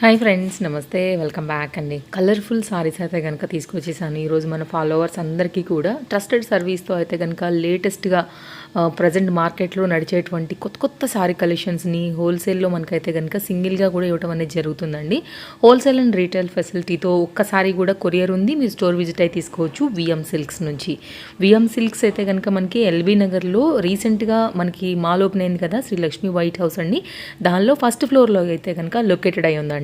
Hi friends, నమస్తే. Welcome back అండి. Colourful saris అయితే కనుక తీసుకొచ్చేసాను ఈరోజు మన ఫాలోవర్స్ అందరికీ కూడా ట్రస్టెడ్ సర్వీస్తో అయితే కనుక లేటెస్ట్గా ప్రజెంట్ మార్కెట్లో నడిచేటువంటి కొత్త కొత్త సారీ కలెక్షన్స్ని హోల్సేల్లో మనకైతే కనుక సింగిల్గా కూడా ఇవ్వడం అనేది జరుగుతుందండి. హోల్సేల్ అండ్ రీటైల్ ఫెసిలిటీతో ఒక్కసారి కూడా కొరియర్ ఉంది. మీరు స్టోర్ విజిట్ అయితే తీసుకోవచ్చు విఎం సిల్క్స్ నుంచి. విఎం సిల్క్స్ అయితే కనుక మనకి ఎల్బీ నగర్లో రీసెంట్గా మనకి మాల్ ఓపెన్ అయింది కదా, శ్రీ లక్ష్మీ వైట్ హౌస్ అండి. దానిలో ఫస్ట్ ఫ్లోర్లో అయితే కనుక లొకేటెడ్ అయి ఉందండి.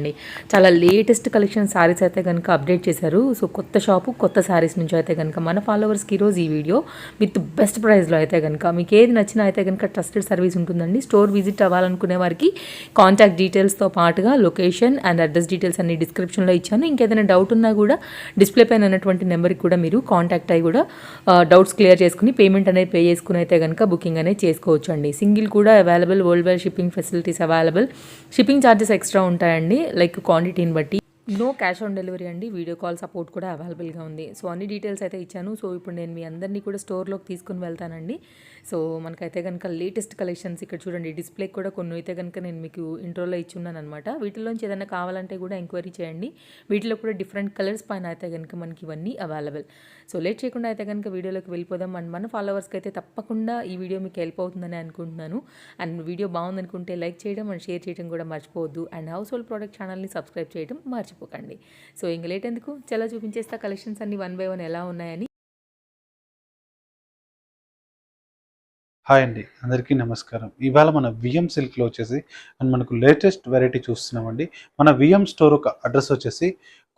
చాలా లేటెస్ట్ కలెక్షన్ సారీస్ అయితే కనుక అప్డేట్ చేశారు. సో కొత్త షాపు, కొత్త సారీస్ నుంచి అయితే కనుక మన ఫాలోవర్స్కి ఈరోజు ఈ వీడియో విత్ బెస్ట్ ప్రైస్లో అయితే కనుక మీకు ఏది నచ్చినా అయితే కనుక ట్రస్టెడ్ సర్వీస్ ఉంటుందండి. స్టోర్ విజిట్ అవ్వాలనుకునే వారికి కాంటాక్ట్ డీటెయిల్స్తో పాటుగా లొకేషన్ అండ్ అడ్రస్ డీటెయిల్స్ అన్ని డిస్క్రిప్షన్లో ఇచ్చాను. ఇంకేదైనా డౌట్ ఉన్నా కూడా డిస్ప్లే పైన ఉన్నటువంటి నెంబర్కి కూడా మీరు కాంటాక్ట్ అయ్యి కూడా డౌట్స్ క్లియర్ చేసుకుని పేమెంట్ అనేది పే చేసుకుని అయితే కనుక బుకింగ్ అనేది చేసుకోవచ్చు అండి. సింగిల్ కూడా available, world wide shipping facilities available. Shipping charges extra ఉంటాయండి, లైక్ క్వాంటిటీని బట్టి. నో క్యాష్ ఆన్ డెలివరీ అండి. వీడియో కాల్ సపోర్ట్ కూడా అవైలబుల్గా ఉంది. సో అన్ని డీటెయిల్స్ అయితే ఇచ్చాను. సో ఇప్పుడు నేను మీ అందరినీ కూడా స్టోర్లోకి తీసుకుని వెళ్తానండి. సో మనకైతే కనుక లేటెస్ట్ కలెక్షన్స్ ఇక్కడ చూడండి. డిస్ప్లే కూడా కొన్ని అయితే కనుక నేను మీకు ఇంట్రోలో ఇచ్చున్నాను అనమాట. వీటిలోంచి ఏదైనా కావాలంటే కూడా ఎంక్వైరీ చేయండి. వీటిలో కూడా డిఫరెంట్ కలర్స్ పైన అయితే కనుక మనకి ఇవన్నీ అవైలబుల్. సో లేట్ చేయకుండా అయితే కనుక వీడియోలోకి వెళ్ళిపోదాం. అండ్ మన ఫాలోవర్స్కి అయితే తప్పకుండా ఈ వీడియో మీకు హెల్ప్ అవుతుందని అనుకుంటున్నాను. అండ్ వీడియో బాగుందనుకుంటే లైక్ చేయడం అండ్ షేర్ చేయడం కూడా మర్చిపోవద్దు. అండ్ హౌస్ హోల్డ్ ప్రోడక్ట్ ఛానల్ని సబ్స్క్రైబ్ చేయడం మర్చిపోకండి. సో ఇంక లేట్ ఎందుకు, చాలా చూపించేస్తా కలెక్షన్స్ అన్ని వన్ బై వన్ ఎలా ఉన్నాయని. హాయ్ అండి, అందరికీ నమస్కారం. ఇవాళ మన విఎం సిల్క్లో వచ్చేసి అండ్ మనకు లేటెస్ట్ వెరైటీ చూస్తున్నామండి. మన విఎం స్టోర్ ఒక అడ్రస్ వచ్చేసి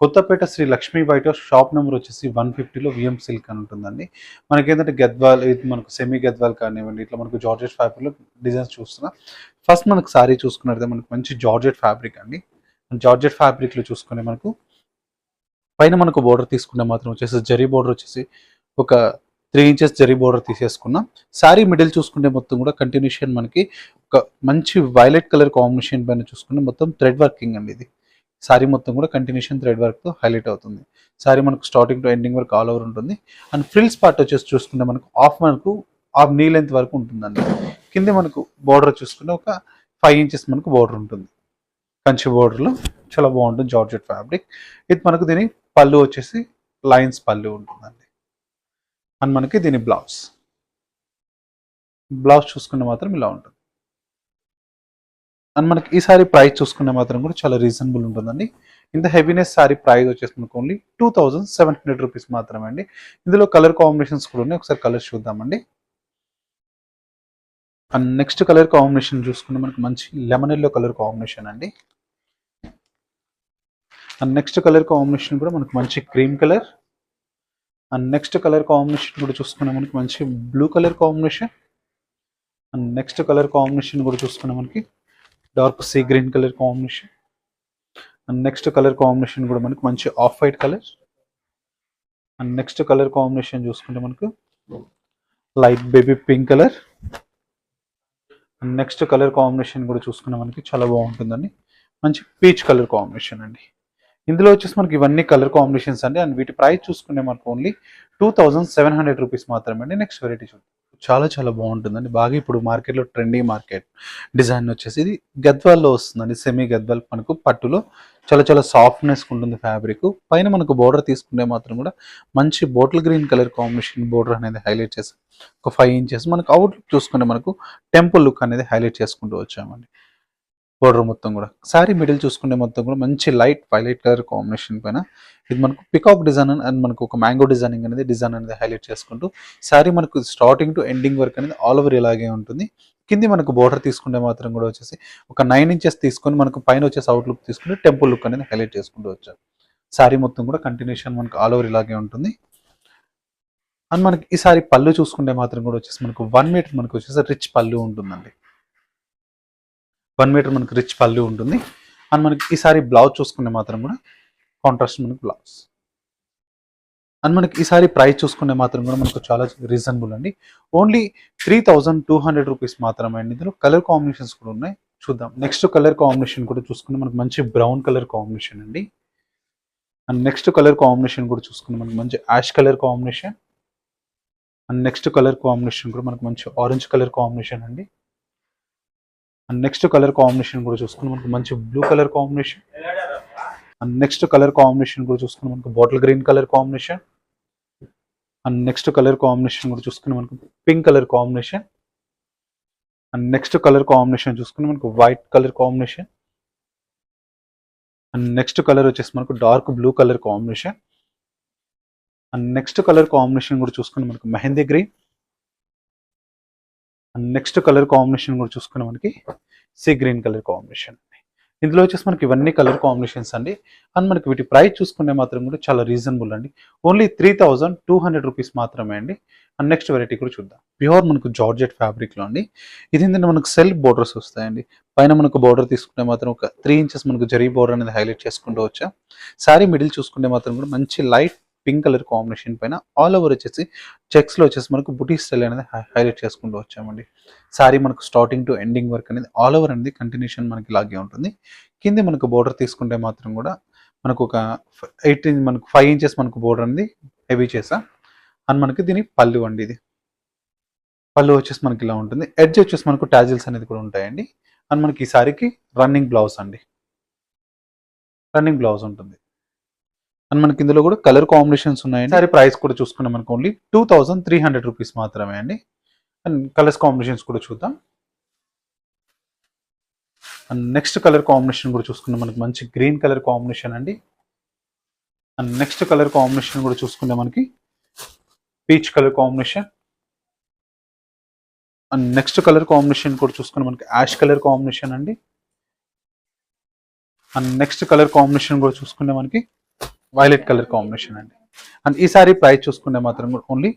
Kothapet Sri Lakshmi white house, shop number వచ్చేసి 150లో విఎం సిల్క్ అని ఉంటుందండి. మనకి ఏంటంటే గద్వాల్, ఇది మనకు సెమీ గద్వాల్ కానివ్వండి, ఇట్లా మనకు జార్జెట్ ఫ్యాబ్రిక్లో డిజైన్స్ చూస్తున్నాం. ఫస్ట్ మనకు సారీ చూసుకున్నట్లయితే మనకు మంచి జార్జెట్ ఫ్యాబ్రిక్ అండి. జార్జెట్ ఫ్యాబ్రిక్లో చూసుకునే మనకు పైన మనకు బోర్డర్ తీసుకునే మాత్రం వచ్చేసి జరీ బోర్డర్ వచ్చేసి ఒక 3 ఇంచెస్ జరీ బోర్డర్ తీసేసుకున్నాం. శారీ మిడిల్ చూసుకుంటే మొత్తం కూడా కంటిన్యూషన్ మనకి ఒక మంచి వైలెట్ కలర్ కాంబినేషన్ పైన చూసుకుంటే మొత్తం థ్రెడ్ వర్కింగ్ అండి. ఇది శారీ మొత్తం కూడా కంటిన్యూషన్ థ్రెడ్ వర్క్తో హైలైట్ అవుతుంది. శారీ మనకు స్టార్టింగ్ టు ఎండింగ్ వరకు ఆల్ ఓవర్ ఉంటుంది. అండ్ ఫ్రిల్స్ పార్ట్ వచ్చేసి చూసుకుంటే మనకు హాఫ్ నీ లెంత్ వరకు ఉంటుందండి. కింద మనకు బోర్డర్ చూసుకుంటే ఒక 5 ఇంచెస్ మనకు బోర్డర్ ఉంటుంది. కంచి బోర్డర్లో చాలా బాగుంటుంది జార్జెట్ ఫ్యాబ్రిక్. ఇది మనకు దీని పళ్ళు వచ్చేసి లైన్స్ పళ్ళు ఉంటుందండి. అండ్ మనకి దీని బ్లౌజ్ చూసుకునే మాత్రం ఇలా ఉంటుంది. అండ్ మనకి ఈ సారీ ప్రైస్ చూసుకునే మాత్రం కూడా చాలా రీజనబుల్ ఉంటుందండి. ఇంత హెవీనెస్ సారీ ప్రైస్ వచ్చేసి మనకు ఓన్లీ 2700 రూపీస్ మాత్రమే అండి. ఇందులో కలర్ కాంబినేషన్స్ కూడా ఉన్నాయి, ఒకసారి కలర్ చూద్దామండి. అండ్ నెక్స్ట్ కలర్ కాంబినేషన్ చూసుకుంటే మనకి మంచి లెమన్ ఎల్లో కలర్ కాంబినేషన్ అండి. అండ్ నెక్స్ట్ కలర్ కాంబినేషన్ కూడా మనకు మంచి cream colour. And next colour combination కూడా చూసుకునే మనకి మంచి blue colour combination. And next colour combination కూడా చూసుకునే మనకి dark sea green colour combination. And next colour combination కూడా మనకి మంచి off white colour. And next colour combination చూసుకుంటే మనకు light baby pink colour. And next colour combination కూడా చూసుకునే మనకి చాలా బాగుంటుందండి, మంచి పీచ్ కలర్ కాంబినేషన్ అండి. ఇందులో వచ్చేసి మనకి ఇవన్నీ కలర్ కాంబినేషన్స్ అండి. అండ్ వీటి ప్రైస్ చూసుకునే మనకు ఓన్లీ 2700 రూపీస్ మాత్రమే అండి. నెక్స్ట్ వెరైటీ చూద్దాం. చాలా చాలా బాగుంటుందండి. బాగా ఇప్పుడు మార్కెట్లో ట్రెండింగ్ మార్కెట్ డిజైన్ వచ్చేసి ఇది గద్వాల్లో వస్తుందండి. సెమీ గద్వాల్ మనకు పట్టులో చాలా చాలా సాఫ్ట్నెస్ ఉంటుంది ఫ్యాబ్రిక్. పైన మనకు బోర్డర్ తీసుకుంటే మాత్రం కూడా మంచి bottle green colour combination border అనేది హైలైట్ చేసి ఒక 5 ఇంచెస్ మనకు అవుట్ లుక్ చూసుకుంటే మనకు టెంపుల్ లుక్ అనేది హైలైట్ చేసుకుంటూ వచ్చామండి. బోర్డర్ మొత్తం కూడా శారీ మిడిల్ చూసుకుంటే మొత్తం కూడా మంచి లైట్ వైలెట్ కలర్ కాంబినేషన్ పైన ఇది మనకు పికాక్ డిజైన్ అండ్ మనకు ఒక మ్యాంగో డిజైనింగ్ అనేది హైలైట్ చేసుకుంటూ శారీ మనకు స్టార్టింగ్ టు ఎండింగ్ వరకు అనేది ఆల్ ఓవర్ ఇలాగే ఉంటుంది. కింది మనకు బోర్డర్ తీసుకుంటే మాత్రం కూడా వచ్చేసి ఒక 9 ఇంచెస్ తీసుకొని మనకు పైన వచ్చేసి అవుట్ లుక్ తీసుకుని టెంపుల్ లుక్ అనేది హైలైట్ చేసుకుంటూ వచ్చారు. శారీ మొత్తం కూడా కంటిన్యూషన్ మనకు ఆల్ ఓవర్ ఇలాగే ఉంటుంది. అండ్ మనకి ఈ సారీ పళ్ళు చూసుకుంటే మాత్రం కూడా వచ్చేసి మనకు 1 మీటర్ మనకు వచ్చేసి రిచ్ పళ్ళు ఉంటుందండి. 1 మీటర్ మనకు రిచ్ పళ్ళు ఉంటుంది. అండ్ మనకి ఈసారి బ్లౌజ్ చూసుకునే మాత్రం కూడా కాంట్రాస్ట్ మనకు బ్లౌజ్. అండ్ మనకి ఈసారి ప్రైస్ చూసుకునే మాత్రం కూడా మనకు చాలా రీజనబుల్ అండి. ఓన్లీ 3200 రూపీస్ మాత్రమే అండి. ఇందులో కలర్ కాంబినేషన్స్ కూడా ఉన్నాయి, చూద్దాం. నెక్స్ట్ కలర్ కాంబినేషన్ కూడా చూసుకుంటే మనకు మంచి బ్రౌన్ కలర్ కాంబినేషన్ అండి. అండ్ నెక్స్ట్ కలర్ కాంబినేషన్ కూడా చూసుకుంటే మనకు మంచి ash colour combination. And next colour combination కూడా మనకు మంచి ఆరెంజ్ కలర్ కాంబినేషన్ అండి. అండ్ నెక్స్ట్ కలర్ కాంబినేషన్ కూడా చూసుకుని మనకు మంచి blue colour combination. And next colour combination కూడా చూసుకుని మనకు bottle green colour combination. And next colour combination కూడా చూసుకుని మనకు pink colour combination. And next colour combination చూసుకుని మనకు white colour combination. And next colour వచ్చేసి మనకు dark blue colour combination. And next colour combination కూడా చూసుకుని మనకు mehndi green. And next colour combination కూడా చూసుకుని మనకి సీ గ్రీన్ కలర్ కాంబినేషన్. ఇందులో వచ్చేసి మనకి ఇవన్నీ కలర్ కాంబినేషన్స్ అండి. అండ్ మనకి వీటి ప్రైస్ చూసుకుంటే మాత్రం కూడా చాలా రీజనబుల్ అండి. ఓన్లీ 3200 రూపీస్ మాత్రమే అండి. అండ్ నెక్స్ట్ వెరైటీ కూడా చూద్దాం. ప్యూర్ మనకు జార్జెట్ ఫ్యాబ్రిక్లో అండి. ఇది ఏంటంటే మనకు సెల్ఫ్ బోర్డర్స్ వస్తాయండి. పైన మనకు బోర్డర్ తీసుకుంటే మాత్రం ఒక 3 ఇంచెస్ మనకు జరీ బోర్డర్ అనేది హైలైట్ చేసుకుంటూ వచ్చాం. శారీ మిడిల్ చూసుకుంటే మాత్రం కూడా మంచి లైట్ పింక్ కలర్ కాంబినేషన్ పైన ఆల్ ఓవర్ వచ్చేసి చెక్స్లో వచ్చేసి మనకు బుటీ స్టైల్ అనేది హైలైట్ చేసుకుంటూ వచ్చామండి. శారీ మనకు స్టార్టింగ్ టు ఎండింగ్ వర్క్ అనేది ఆల్ ఓవర్ అనేది కంటిన్యూషన్ మనకి ఇలాగే ఉంటుంది. కింద మనకు బోర్డర్ తీసుకుంటే మాత్రం కూడా మనకు ఒక 5 ఇంచెస్ మనకు బోర్డర్ అనేది హెవీ చేసా. అండ్ మనకి దీని పళ్ళు అండి. ఇది పళ్ళు వచ్చేసి మనకి ఇలా ఉంటుంది. ఎడ్జ్ వచ్చేసి మనకు టాజిల్స్ అనేది కూడా ఉంటాయండి. అండ్ మనకి ఈ సారీకి రన్నింగ్ బ్లౌజ్ అండి. రన్నింగ్ బ్లౌజ్ ఉంటుంది. అండ్ మనకి ఇందులో కూడా కలర్ కాంబినేషన్స్ ఉన్నాయండి. సారీ ప్రైస్ కూడా చూసుకున్నాం మనకు ఓన్లీ 2300 రూపీస్ మాత్రమే అండి. అండ్ కలర్స్ కాంబినేషన్స్ కూడా చూద్దాం. అండ్ నెక్స్ట్ కలర్ కాంబినేషన్ కూడా చూసుకుంటే మనకి మంచి గ్రీన్ కలర్ కాంబినేషన్ అండి. అండ్ నెక్స్ట్ కలర్ కాంబినేషన్ కూడా చూసుకుంటే మనకి peach colour combination. And next colour combination కూడా చూసుకుంటే మనకి యాష్ కలర్ కాంబినేషన్ అండి. అండ్ నెక్స్ట్ కలర్ కాంబినేషన్ కూడా చూసుకుంటే మనకి వైలెట్ కలర్ కాంబినేషన్ అండి. అండ్ ఈ సారీ ప్రైస్ చూసుకుంటే మాత్రం కూడా ఓన్లీ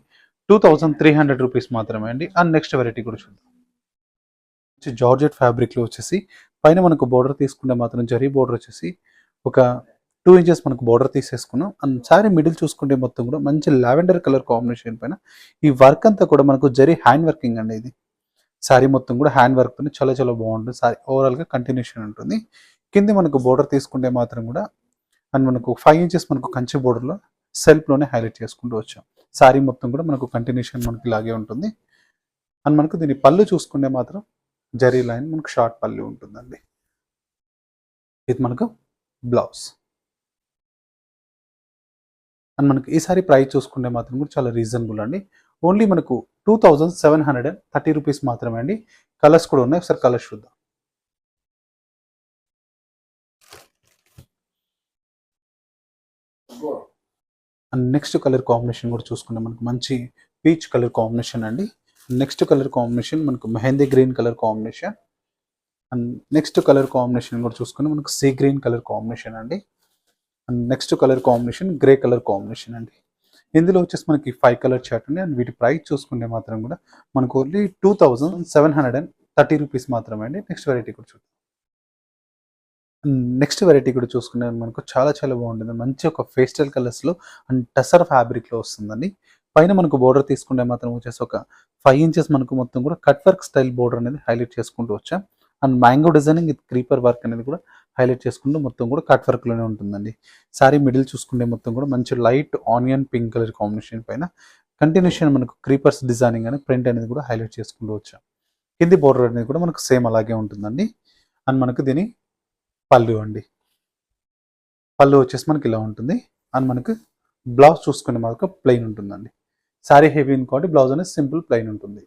2300 రూపీస్ మాత్రమే అండి. అండ్ నెక్స్ట్ వెరైటీ కూడా చూద్దాం. జార్జెట్ ఫ్యాబ్రిక్లో వచ్చేసి పైన మనకు బోర్డర్ తీసుకుంటే మాత్రం జరీ బోర్డర్ వచ్చేసి ఒక 2 ఇంచెస్ మనకు బోర్డర్ తీసేసుకున్నాం. అండ్ సారీ మిడిల్ చూసుకుంటే మొత్తం కూడా మంచి లావెండర్ కలర్ కాంబినేషన్ పైన ఈ వర్క్ అంతా కూడా మనకు జరీ హ్యాండ్ వర్కింగ్ అండి. ఇది సారీ మొత్తం కూడా హ్యాండ్ వర్క్ పైన చాలా చాలా బాగుంటుంది. సారీ ఓవరాల్గా కంటిన్యూషన్ ఉంటుంది. కింద మనకు బోర్డర్ తీసుకుంటే మాత్రం కూడా అండ్ మనకు 5 ఇంచెస్ మనకు కంచి బోర్డర్లో సెల్ఫ్లోనే హైలైట్ చేసుకుంటూ వచ్చాం. శారీ మొత్తం కూడా మనకు కంటిన్యూషన్ మనకి ఇలాగే ఉంటుంది. అండ్ మనకు దీని పళ్ళు చూసుకుంటే మాత్రం జరీ లైన్ మనకు షార్ట్ పళ్ళు ఉంటుందండి. ఇది మనకు బ్లౌజ్. అండ్ మనకి ఈ సారీ ప్రైస్ చూసుకుంటే మాత్రం కూడా చాలా రీజనబుల్ అండి. ఓన్లీ మనకు 2730 రూపీస్ మాత్రమే అండి. కలర్స్ కూడా ఉన్నాయి. ఒకసారి కలర్స్ చూద్దాం. అండ్ నెక్స్ట్ కలర్ కాంబినేషన్ కూడా చూసుకుంటే మనకు మంచి పీచ్ కలర్ కాంబినేషన్ అండి. నెక్స్ట్ కలర్ కాంబినేషన్ మనకు mehndi green colour combination. And next colour combination కూడా చూసుకుంటే మనకు సీ గ్రీన్ కలర్ కాంబినేషన్ అండి. And next colour combination grey colour combination అండి. ఇందులో వచ్చేసి మనకి 5 కలర్ చార్ట్ అండి. అండ్ వీటి ప్రైస్ చూసుకుంటే మాత్రం కూడా మనకు ఓన్లీ 2730 రూపీస్ మాత్రమే అండి. నెక్స్ట్ వెరైటీ కూడా చూద్దాం. నెక్స్ట్ వెరైటీ కూడా చూసుకునే మనకు చాలా చాలా బాగుంటుంది. మంచి ఒక పేస్టల్ కలర్స్లో అండ్ టసర్ ఫ్యాబ్రిక్లో వస్తుందండి. పైన మనకు బోర్డర్ తీసుకుంటే మాత్రం వచ్చేసి ఒక 5 ఇంచెస్ మనకు మొత్తం కూడా కట్ వర్క్ స్టైల్ బోర్డర్ అనేది హైలైట్ చేసుకుంటూ వచ్చాం. And mango designing with creeper work అనేది కూడా హైలైట్ చేసుకుంటూ మొత్తం కూడా కట్ వర్క్లోనే ఉంటుందండి. సారీ మిడిల్ చూసుకుంటే మొత్తం కూడా మంచి light onion pink colour combination పైన కంటిన్యూషన్ మనకు క్రీపర్స్ డిజైనింగ్ అనే ప్రింట్ అనేది కూడా హైలైట్ చేసుకుంటూ వచ్చాం. కింది బోర్డర్ అనేది కూడా మనకు సేమ్ అలాగే ఉంటుందండి. అండ్ మనకు దీని పళ్ళు అండి. పళ్ళు వచ్చేసి మనకి ఇలా ఉంటుంది. అండ్ మనకు బ్లౌజ్ చూసుకునే మనకు ప్లెయిన్ ఉంటుందండి. శారీ హెవీ కాబట్టి బ్లౌజ్ అనేది సింపుల్ ప్లెయిన్ ఉంటుంది.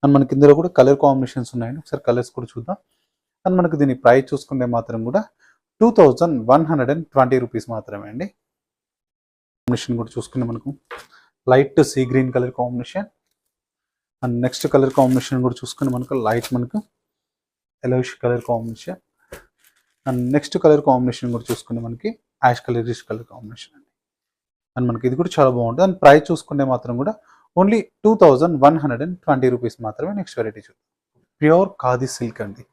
అండ్ మనకి ఇందులో కూడా కలర్ కాంబినేషన్స్ ఉన్నాయండి. ఒకసారి కలర్స్ కూడా చూద్దాం. అండ్ మనకు దీని ప్రైస్ చూసుకుంటే మాత్రం కూడా 2120 రూపీస్ మాత్రమే అండి. కాంబినేషన్ కూడా చూసుకుంటే మనకు light sea green colour combination. And next colour combination కూడా చూసుకుంటే మనకు లైట్ మనకు yellowish colour combination. And next colour combination కూడా చూసుకుంటే మనకి యాష్ కలర్ కలర్ కాంబినేషన్ అండి. అండ్ మనకి ఇది కూడా చాలా బాగుంటుంది. అండ్ ప్రైస్ చూసుకుంటే మాత్రం కూడా ఓన్లీ 2120 రూపీస్ మాత్రమే. నెక్స్ట్ వెరైటీ చూద్దాం. ప్యూర్ ఖాదీ సిల్క్ అండి.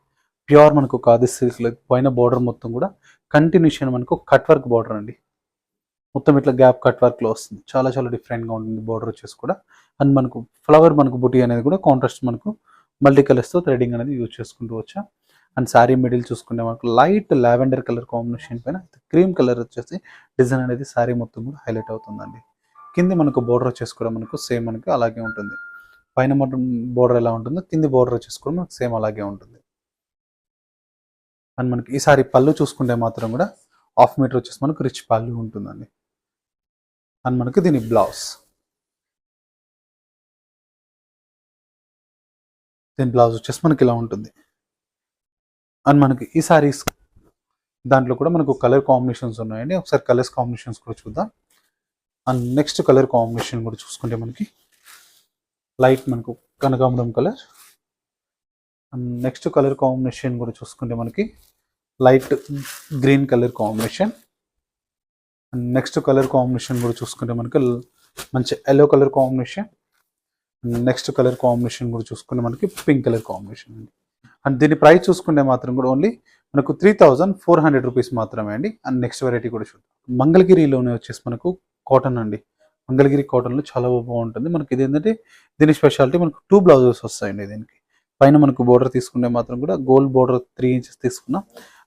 ప్యూర్ మనకు ఖాదీ సిల్క్ పైన బార్డర్ మొత్తం కూడా కంటిన్యూషన్ మనకు కట్ వర్క్ బార్డర్ అండి. మొత్తం ఇట్లా గ్యాప్ కట్ వర్క్లో వస్తుంది. చాలా చాలా డిఫరెంట్గా ఉంటుంది బార్డర్ వచ్చేసి కూడా. అండ్ మనకు ఫ్లవర్ మనకు బుటీ అనేది కూడా కాంట్రాస్ట్ మనకు మల్టీ కలర్స్తో థ్రెడింగ్ అనేది యూజ్ చేసుకుంటూ వచ్చా. అండ్ శారీ మిడిల్ చూసుకుంటే మనకు లైట్ లావెండర్ కలర్ కాంబినేషన్ పైన క్రీమ్ కలర్ వచ్చేసి డిజైన్ అనేది శారీ మొత్తం కూడా హైలైట్ అవుతుందండి. కింది మనకు బోర్డర్ వచ్చేసి కూడా మనకు సేమ్ మనకి అలాగే ఉంటుంది. పైన మొత్తం బోర్డర్ ఎలా ఉంటుందో కింది బోర్డర్ వచ్చేసి కూడా మనకు సేమ్ అలాగే ఉంటుంది. అండ్ మనకి ఈ సారీ పళ్ళు చూసుకుంటే మాత్రం కూడా హాఫ్ మీటర్ వచ్చేసి మనకు రిచ్ పళ్ళు ఉంటుందండి. అండ్ మనకి దీని బ్లౌజ్, దీని బ్లౌజ్ వచ్చేసి మనకి ఇలా ఉంటుంది. అండ్ మనకి ఈ సారీస్ దాంట్లో కూడా మనకు కలర్ కాంబినేషన్స్ ఉన్నాయండి. ఒకసారి కలర్స్ కాంబినేషన్స్ కూడా చూద్దాం. అండ్ నెక్స్ట్ కలర్ కాంబినేషన్ కూడా చూసుకుంటే మనకి లైట్ మనకు కనకాంబరం colour. And next colour combination కూడా చూసుకుంటే మనకి light green colour combination. And next colour combination కూడా చూసుకుంటే మనకి మంచి yellow colour combination. Next colour combination కూడా చూసుకుంటే మనకి పింక్ కలర్ కాంబినేషన్ అండి. అండ్ దీని ప్రైస్ చూసుకుంటే మాత్రం కూడా ఓన్లీ మనకు 3400 రూపీస్ మాత్రమే అండి. అండ్ నెక్స్ట్ వెరైటీ కూడా చూద్దాం. మంగళగిరిలోనే వచ్చేసి మనకు కాటన్ అండి. మంగళగిరి కాటన్లో చాలా బాగుంటుంది. మనకి ఇది ఏంటంటే దీని స్పెషాలిటీ మనకు 2 బ్లౌజెస్ వస్తాయండి. దీనికి పైన మనకు బోర్డర్ తీసుకుంటే మాత్రం కూడా గోల్డ్ బోర్డర్ 3 ఇంచెస్ తీసుకున్నాం.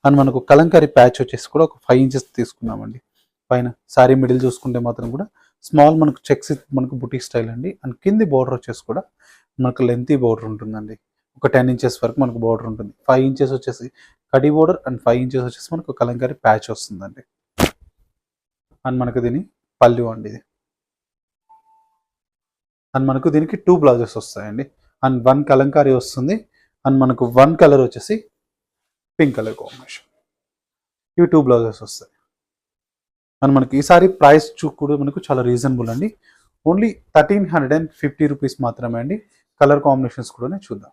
అండ్ మనకు కలంకారీ ప్యాచ్ వచ్చేసి కూడా ఒక 5 ఇంచెస్ తీసుకున్నామండి. పైన సారీ మిడిల్ చూసుకుంటే మాత్రం కూడా స్మాల్ మనకు చెక్స్ మనకు బుటీక్ స్టైల్ అండి. అండ్ కింది బోర్డర్ వచ్చేసి కూడా మనకు లెంతీ బోర్డర్ ఉంటుందండి. ఒక 10 ఇంచెస్ వరకు మనకు బోర్డర్ ఉంటుంది. 5 ఇంచెస్ వచ్చేసి కడి బోర్డర్ అండ్ 5 ఇంచెస్ వచ్చేసి మనకు కలంకారీ ప్యాచ్ వస్తుందండి. అండ్ మనకు దీని పళ్ళు అండి ఇది. అండ్ మనకు దీనికి 2 బ్లౌజెస్ వస్తాయండి. అండ్ 1 కలంకారీ వస్తుంది. అండ్ మనకు 1 కలర్ వచ్చేసి పింక్ కలర్ కాంబినేషన్. ఇవి 2 బ్లౌజెస్ వస్తాయి. అండ్ మనకి ఈసారి ప్రైస్ కూడా మనకు చాలా రీజనబుల్ అండి. ఓన్లీ 1350 రూపీస్ మాత్రమే అండి. కలర్ కాంబినేషన్స్ కూడా చూద్దాం.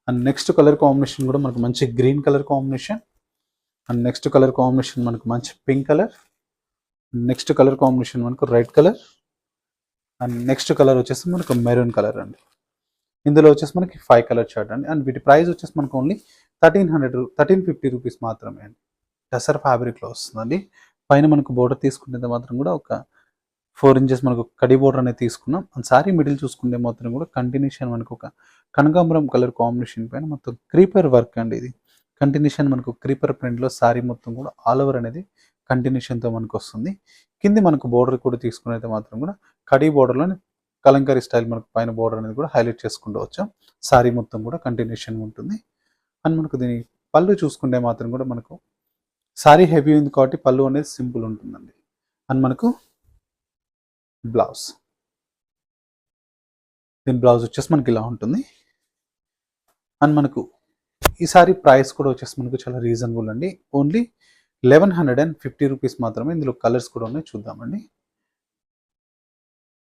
అండ్ నెక్స్ట్ కలర్ కాంబినేషన్ కూడా మనకు మంచి green colour combination. And next colour combination మనకు మంచి pink colour. Next colour combination మనకు red colour. And next colour వచ్చేసి మనకు మెరూన్ కలర్ అండి. ఇందులో వచ్చేసి మనకి 5 కలర్ చార్ట్ అండి. అండ్ వీటి ప్రైస్ వచ్చేసి మనకు ఓన్లీ 1350 రూపీస్ మాత్రమే అండి. టసర్ ఫ్యాబ్రిక్లో వస్తుందండి. పైన మనకు బోర్డర్ తీసుకుంటే మాత్రం కూడా ఒక 4 ఇంచెస్ మనకు కడి బోర్డర్ అనేది తీసుకున్నాం. అండ్ సారీ మిడిల్ చూసుకుంటే మాత్రం కూడా కంటిన్యూషన్ మనకు ఒక కనకాంబరం కలర్ కాంబినేషన్ పైన మొత్తం క్రీపర్ వర్క్ అండి. ఇది కంటిన్యూషన్ మనకు క్రీపర్ ప్రింట్లో సారీ మొత్తం కూడా ఆల్ ఓవర్ అనేది కంటిన్యూషన్తో మనకు వస్తుంది. కింది మనకు బోర్డర్ కూడా తీసుకున్నైతే మాత్రం కూడా కడి బోర్డర్లోని కలంకారీ స్టైల్ మనకు పైన బోర్డర్ అనేది కూడా హైలైట్ చేసుకుంటూ వచ్చాం. సారీ మొత్తం కూడా కంటిన్యూషన్ ఉంటుంది. అండ్ మనకు దీని పళ్ళు చూసుకుంటే మాత్రం కూడా మనకు సారీ హెవీ ఉంది కాబట్టి పళ్ళు అనేది సింపుల్ ఉంటుందండి. అండ్ మనకు బ్లౌజ్, దీని బ్లౌజ్ వచ్చేసి మనకి ఇలా ఉంటుంది. అండ్ మనకు ఈ సారీ ప్రైస్ కూడా వచ్చేసి మనకు చాలా రీజనబుల్ అండి. ఓన్లీ 1150 రూపీస్ మాత్రమే. ఇందులో కలర్స్ కూడా ఉన్నాయి, చూద్దామండి.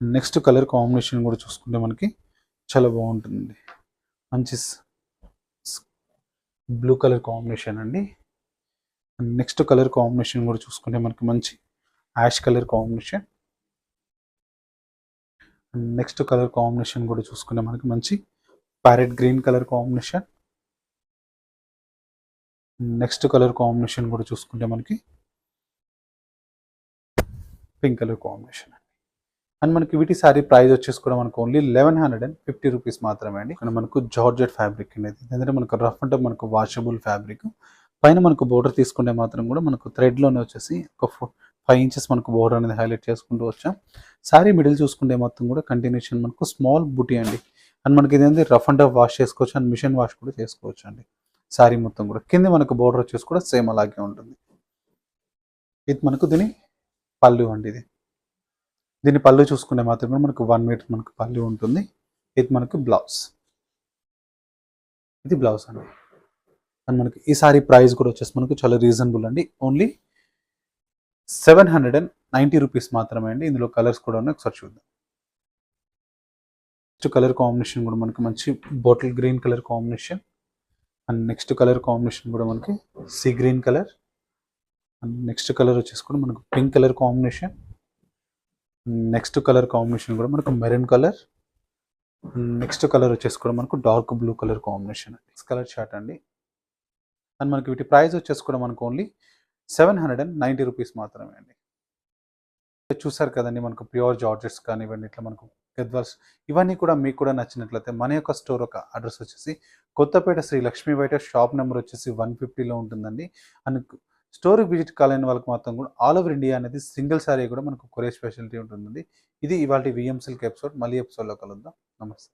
నెక్స్ట్ కలర్ కాంబినేషన్ కూడా చూసుకుంటే మనకి చాలా బాగుంటుందండి. మంచి బ్లూ కలర్ కాంబినేషన్ అండి. నెక్స్ట్ కలర్ కాంబినేషన్ కూడా చూసుకుంటే మనకి మంచి ash colour combination. Next colour combination కూడా చూసుకుంటే మనకి మంచి parrot green colour combination. Next colour combination కూడా చూసుకుంటే మనకి పింక్ కలర్ కాంబినేషన్. అండ్ మనకి వీటి సారీ ప్రైస్ వచ్చేసి కూడా మనకు ఓన్లీ 1150 రూపీస్ మాత్రమే అండి. ఇక్కడ మనకు జార్జెట్ ఫ్యాబ్రిక్ అనేది, ఎందుకంటే మనకు రఫ్ అంటే మనకు వాషబుల్ ఫ్యాబ్రిక్. పైన మనకు బోర్డర్ తీసుకుంటే మాత్రం కూడా మనకు థ్రెడ్లోనే వచ్చేసి ఒక 5 ఇంచెస్ మనకు బోర్డర్ అనేది హైలైట్ చేసుకుంటూ వచ్చాం. సారీ మిడిల్ చూసుకుంటే మొత్తం కూడా కంటిన్యూషన్ మనకు స్మాల్ బుటీ అండి. అండ్ మనకి ఇదేంటి రఫ్ అండ్ టఫ్ వాష్ చేసుకోవచ్చు అండ్ మిషన్ వాష్ కూడా చేసుకోవచ్చు అండి. సారీ మొత్తం కూడా కింద మనకు బోర్డర్ వచ్చేసి కూడా సేమ్ అలాగే ఉంటుంది. ఇది మనకు దీని పళ్ళు అండి. దీని పళ్ళు చూసుకుంటే మాత్రం కూడా మనకు 1 మీటర్ మనకు పళ్ళు ఉంటుంది. ఇది మనకు బ్లౌజ్, ఇది బ్లౌజ్ అండి. అండ్ మనకి ఈ సారీ ప్రైస్ కూడా వచ్చేసి మనకు చాలా రీజనబుల్ అండి. ఓన్లీ 790 రూపీస్ మాత్రమే అండి. ఇందులో కలర్స్ కూడా ఉన్నాయి, ఒకసారి చూద్దాం. నెక్స్ట్ కలర్ కాంబినేషన్ కూడా మనకి మంచి bottle green colour combination. And next colour combination కూడా మనకి sea green colour. And next colour వచ్చేసి కూడా మనకు pink colour combination. Next colour combination కూడా మనకు మెరూన్ కలర్. నెక్స్ట్ కలర్ వచ్చేసి కూడా మనకు dark blue colour combination. Next colour short అండి. అండ్ మనకి వీటి ప్రైస్ వచ్చేసి కూడా మనకు ఓన్లీ 790 రూపీస్ మాత్రమే అండి. చూసారు కదండి, మనకు ప్యూర్ జార్జెట్స్ కానివ్వండి, ఇట్లా మనకు గద్వాల్స్ ఇవన్నీ కూడా మీకు కూడా నచ్చినట్లయితే మన యొక్క స్టోర్ ఒక అడ్రస్ వచ్చేసి కొత్తపేట శ్రీ లక్ష్మీ బయట షాప్ నెంబర్ వచ్చేసి 150లో ఉంటుందండి. అండ్ స్టోర్కి విజిట్ కాలేని వాళ్ళకి మాత్రం కూడా ఆల్ ఓవర్ ఇండియా అనేది సింగిల్ సారీ కూడా మనకు కొరియర్ స్పెషాలిటీ ఉంటుందండి. ఇది ఇవాళ విఎం సిల్క్ ఎపిసోడ్. మళ్ళీ ఎపిసోడ్లో కలుద్దాం. నమస్తే.